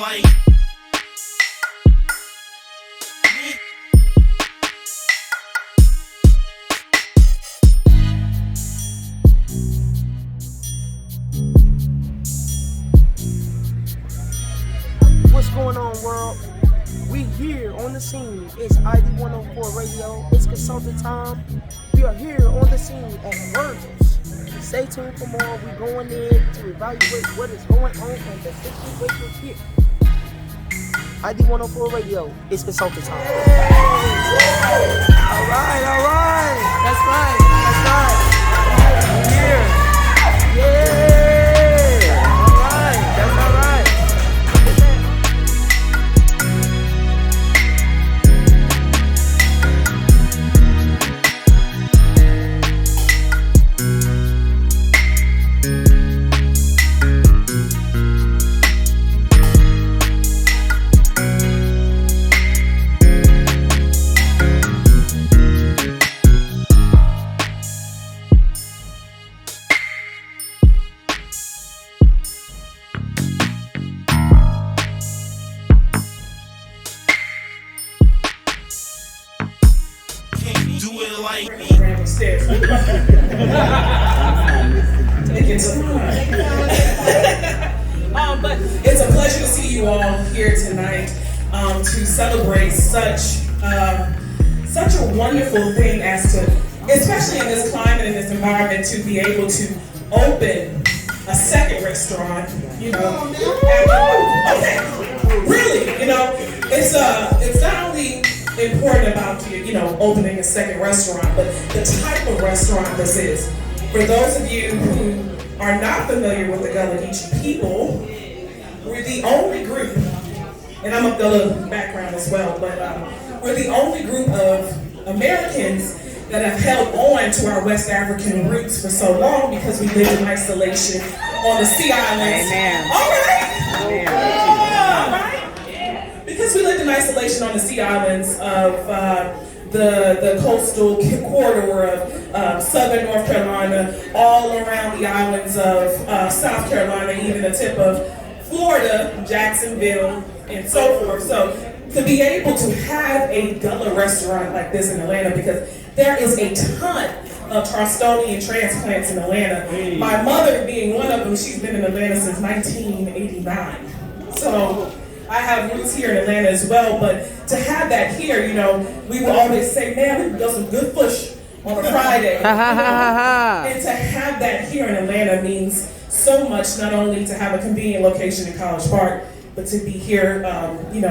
like. What's going on, world? We here on the scene. It's ID 104 Radio. It's consultant time. We are here on the scene at Virgil's. Stay tuned for more. We're going in to evaluate what is going on in the situation here. ID 104 Radio. It's consultant time. All right. That's right. We're here. Yeah. That's all right. Do it like me. But it's a pleasure to see you all here tonight to celebrate such a wonderful thing as to, especially in this climate, in this environment, to be able to open a second restaurant. You know, okay, really, you know, it's not only important about opening a second restaurant, but the type of restaurant this is. For those of you who are not familiar with the Gullah Geechee people, we're the only group, and I'm of Gullah background as well, but we're the only group of Americans that have held on to our West African roots for so long because we lived in isolation on the Sea Islands. Amen. All right. Because we lived in isolation on the Sea Islands of the coastal corridor of southern North Carolina, all around the islands of South Carolina, even the tip of Florida, Jacksonville, and so forth. So to be able to have a Gullah restaurant like this in Atlanta, because there is a ton of Charlestonian transplants in Atlanta. My mother being one of them, she's been in Atlanta since 1989. So I have roots here in Atlanta as well, but to have that here, you know, we will always say, man, we can go some good push on a Friday. And to have that here in Atlanta means so much, not only to have a convenient location in College Park, but to be here,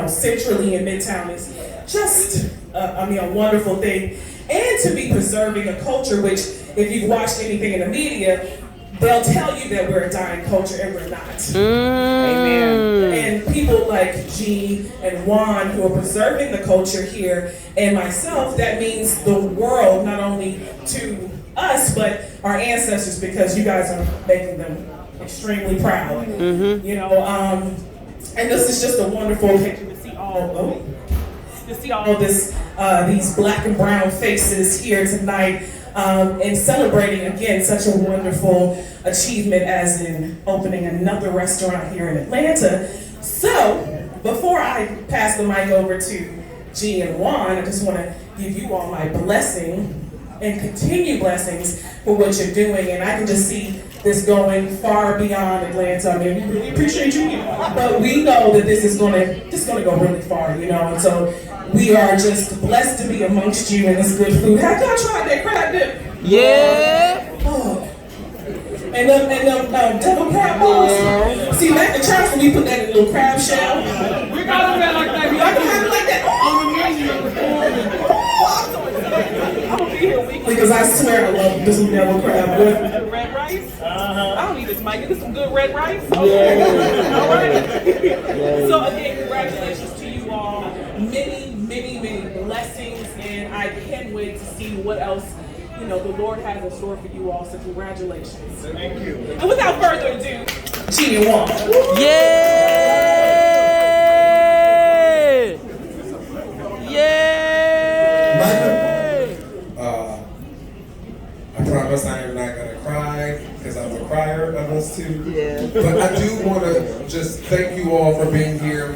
centrally in Midtown is just, a wonderful thing. And to be preserving a culture, which, if you've watched anything in the media, they'll tell you that we're a dying culture, and we're not. Amen. And people like G and Juan, who are preserving the culture here, and myself, that means the world, not only to us, but our ancestors, because you guys are making them extremely proud. You know, and this is just a wonderful occasion to see all this, these black and brown faces here tonight. And celebrating again such a wonderful achievement as in opening another restaurant here in Atlanta. So before I pass the mic over to G and Juan, I just want to give you all my blessing and continued blessings for what you're doing. And I can just see this going far beyond Atlanta. I mean, we really appreciate you, but we know that this is gonna go really far, you know. And so we are just blessed to be amongst you in this good food. Have y'all tried that crab dip? Yeah. Oh. And them devil crab balls. Yeah. See, back in church when we put that in a little crab shell. We got them like that. Y'all can have it like that. On the menu. I'm gonna be here weekly because I swear I love this devil crab. Red rice? I don't need this mic. Get some good red rice. Yeah. All right. So again, congratulations to you all. Many blessings, and I can't wait to see what else the Lord has in store for you all. So congratulations. Thank you. And without further ado, G and Juan. Yeah. I promise promise I am not going to cry because I'm the crier of us two. Yeah. But I do want to just thank you all for being here.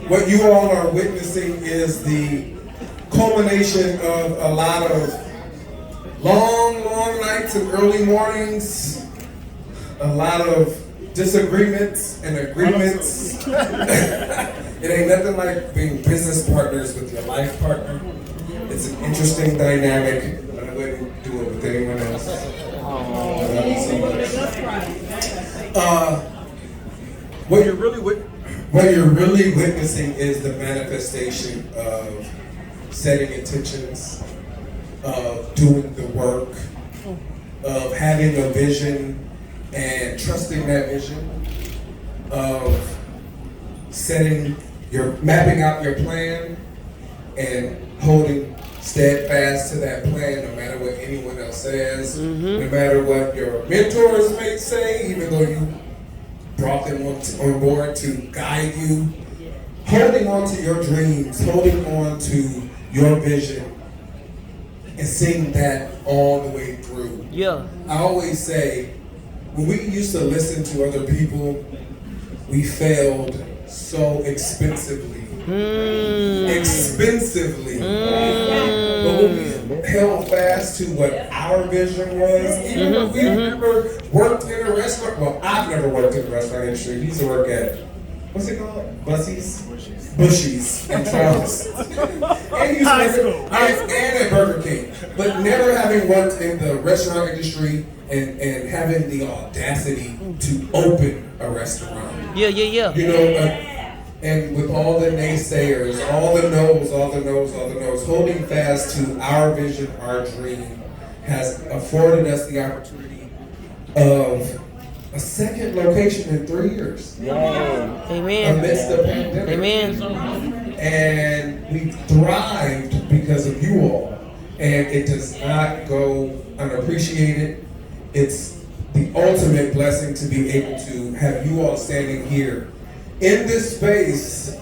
What you all are witnessing is the culmination of a lot of long nights and early mornings, a lot of disagreements and agreements. It ain't nothing like being business partners with your life partner. It's an interesting dynamic. I wouldn't do it with anyone else. What you're really witnessing is the manifestation of setting intentions, of doing the work, of having a vision and trusting that vision, of mapping out your plan and holding steadfast to that plan no matter what anyone else says, no matter what your mentors may say, even though you brought them on board to guide you, holding on to your dreams, holding on to your vision, and seeing that all the way through. Yeah. I always say, when we used to listen to other people, we failed so expensively. But when we held fast to what our vision was, even if we've never worked in a restaurant, well, I've never worked in the restaurant industry. He used to work at, what's it called? Bushy's and Charles. And he used to work and at Burger King. But never having worked in the restaurant industry and having the audacity to open a restaurant. Yeah. You know, and with all the naysayers, all the no's, holding fast to our vision, our dream, has afforded us the opportunity of a second location in 3 years. Amen. Amidst the pandemic. Amen. And we thrived because of you all. And it does not go unappreciated. It's the ultimate blessing to be able to have you all standing here in this space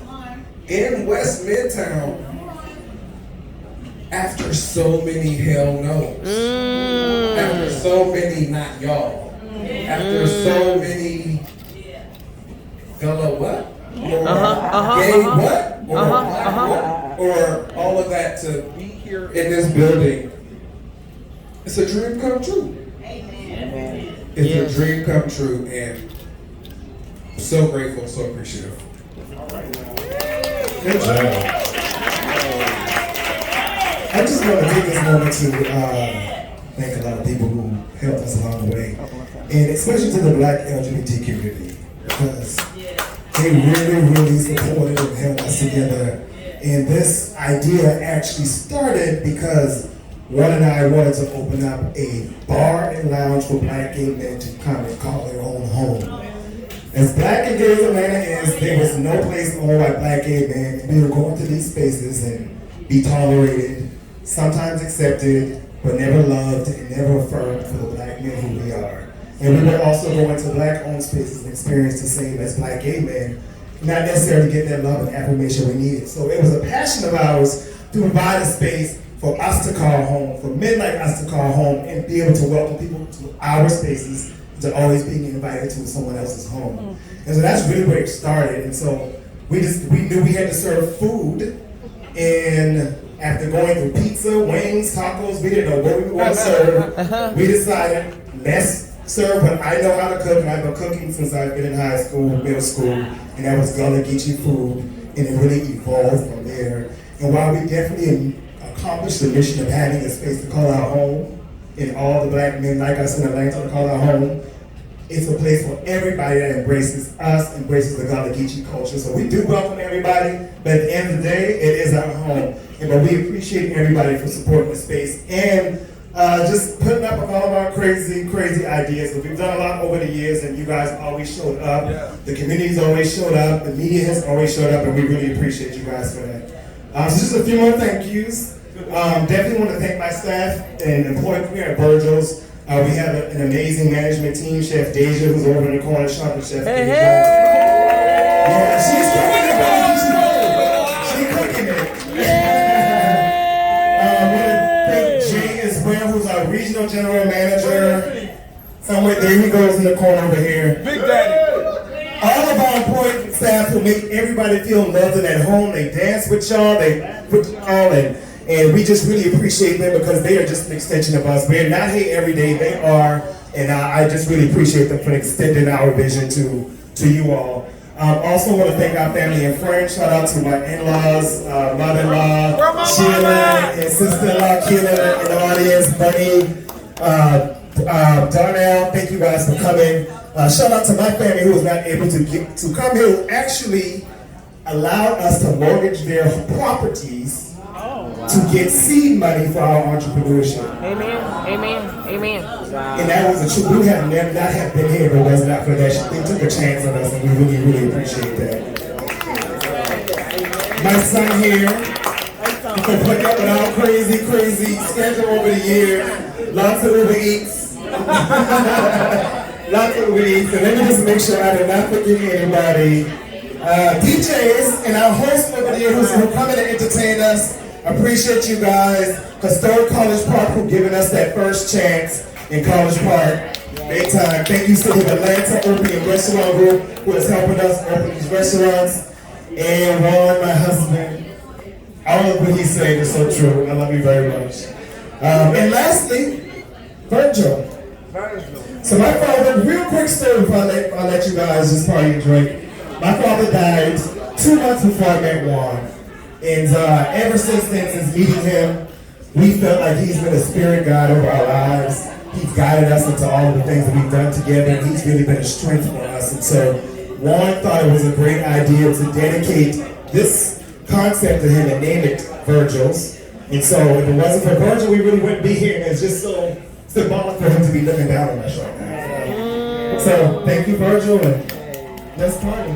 in West Midtown after so many hell no's, after so many not y'all, after so many fellow what? Or all of that, to be here in this building. It's a dream come true. It's a dream come true, and so grateful, so appreciative. Good job. I just want to take this moment to thank a lot of people who helped us along the way, and especially to the Black LGBT community, because they really supported and held us together. And this idea actually started because Juan and I wanted to open up a bar and lounge for Black gay men to come and call their own home. As Black and gay as Atlanta is, there was no place owned by Black gay men, and we would go into these spaces and be tolerated, sometimes accepted, but never loved and never affirmed for the Black men who we are. And we would also go into Black-owned spaces and experience the same as Black gay men, not necessarily get that love and affirmation we needed. So it was a passion of ours to provide a space for us to call home, for men like us to call home, and be able to welcome people to our spaces, to always being invited to someone else's home. And so that's really where it started. And so we knew we had to serve food, and after going through pizza, wings, tacos, we didn't know what we were going to serve. We decided, let's serve what I know how to cook, and I've been cooking since I've been in high school, middle school, and that was Gullah Geechee food, and it really evolved from there. And while we definitely accomplished the mission of having a space to call our home, and all the Black men like us in Atlanta to call our home, it's a place for everybody that embraces us, embraces the Gullah Geechee culture. So we do welcome everybody, but at the end of the day, it is our home. But we appreciate everybody for supporting the space and just putting up with all of our crazy ideas. We've done a lot over the years, and you guys always showed up. Yeah. The community's always showed up. The media has always showed up, and we really appreciate you guys for that. So just a few more thank yous. Definitely want to thank my staff and employees here at Virgil's. We have an amazing management team. Chef Deja, who's over in the corner, shopping Chef Deja. Yeah, she's cooking it. I want to thank Jay as well, who's our regional general manager. somewhere. There he goes in the corner over here. Big Daddy. All of our important staff who make everybody feel loved and at home. They dance with y'all, they laugh with y'all, and we just really appreciate them because they are just an extension of us. We're not here every day, they are, and I just really appreciate them for extending our vision to you all. Also want to thank our family and friends. Shout out to my in-laws, mother-in-law, Sheila, and sister-in-law, Keela in the audience, Bunny, Darnell, thank you guys for coming. Shout out to my family who was not able to come here, who actually allowed us to mortgage their properties to get seed money for our entrepreneurship. Amen, amen, amen. And that was a true, we would have never not have been here if it was not for that. They took a chance on us and we really, really appreciate that. My son here, you can put up with our crazy schedule over the year. Lots of Uber Eats. Lots of Uber Eats. And let me just make sure I did not forget anybody. DJs and our hosts over there who come in to entertain us. Appreciate you guys. Historic College Park who giving us that first chance in College Park. Big time. Thank you to the Atlanta Opium Restaurant Group who is helping us open these restaurants. And Ron, my husband. All of what he said is so true. I love you very much. And lastly, Virgil. So my father, real quick story before I let you guys just party and drink. My father died 2 months before I met Juan. And ever since then, since meeting him, we felt like he's been a spirit guide over our lives. He's guided us into all of the things that we've done together, and he's really been a strength for us. And so Juan thought it was a great idea to dedicate this concept to him and name it Virgil's. And so if it wasn't for Virgil, we really wouldn't be here. And it's just so symbolic for him to be looking down on us right now. So thank you, Virgil, and let's party.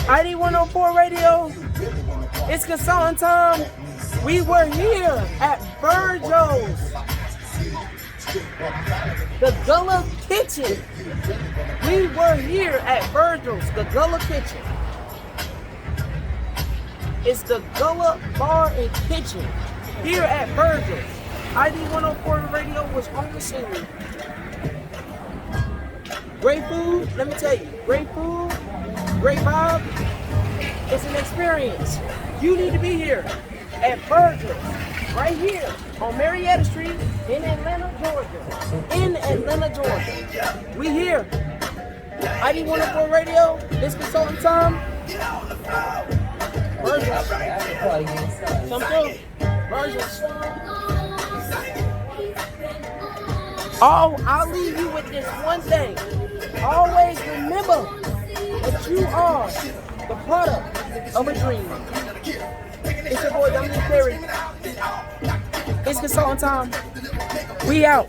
ID 104 Radio, it's consulting time. We were here at Virgil's, the Gullah Kitchen. We were here at Virgil's, the Gullah Kitchen. It's the Gullah Bar and Kitchen here at Virgil's. ID 104 Radio was on the scene. Great food, let me tell you, great food. Great vibe. It's an experience. You need to be here at Virgil's, right here on Marietta Street in Atlanta, Georgia. In Atlanta, Georgia. We here. ID 104 Radio. It's consulting time. Virgil's. Come through. Virgil's. Oh, I'll leave you with this one thing. Always remember that you are the product of a dream. It's your boy, Dominic Perry. It's consulting time. We out.